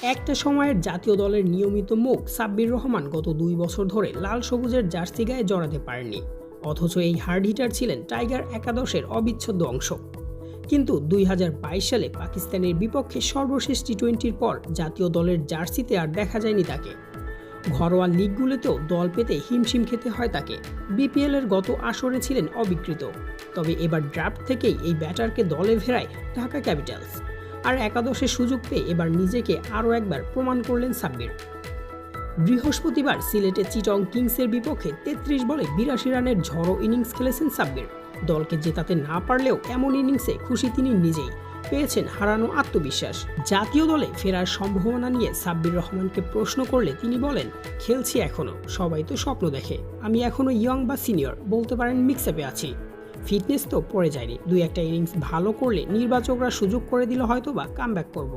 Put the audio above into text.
একটা সময়ের জাতীয় দলের নিয়মিত মুখ সাব্বির রহমান গত ২ বছর ধরে লাল সবুজের জার্সি গায়ে জড়াতে পারেননি। অথচ এই হার্ড হিটার ছিলেন টাইগার একাদশের অবিচ্ছেদ্য অংশ। কিন্তু ২০২২ সালে পাকিস্তানের বিপক্ষে সর্বশেষ টি-20-র পর জাতীয় দলের জার্সিতে আর দেখা যায়নি তাকে। ঘরোয়া লিগগুলোতেও দল পেতে হিমশিম খেতে হয় তাকে। বিপিএলের গত আসরে ছিলেন অবিকৃত। তবে এবার ড্রাফট থেকেই এই ব্যাটারকে দলে ফেরায় ঢাকা ক্যাপিটালস। আর একাদশে সুযোগ পেয়ে এবার নিজেকে আরও একবার প্রমাণ করলেন সাব্বির। বৃহস্পতিবার সিলেটে চিটং কিংসের বিপক্ষে ৩৩ বলে ৮২ রানের ঝড়ো ইনিংস খেলেছেন সাব্বির। দলকে জেতাতে না পারলেও এমন ইনিংসে খুশি তিনি নিজেই। পেয়েছেন হারানো আত্মবিশ্বাস। জাতীয় দলে ফেরার সম্ভাবনা নিয়ে সাব্বির রহমানকে প্রশ্ন করলে তিনি বলেন, খেলছি এখনও, সবাই তো স্বপ্ন দেখে, আমি এখনও ইয়ং বা সিনিয়র, বলতে পারেন মিক্সআপে আছি। ফিটনেস তো পড়ে যায়নি, ২-১টা ইনিংস ভালো করলে নির্বাচকরা সুযোগ করে দিলে হয়তো বা কামব্যাক করব।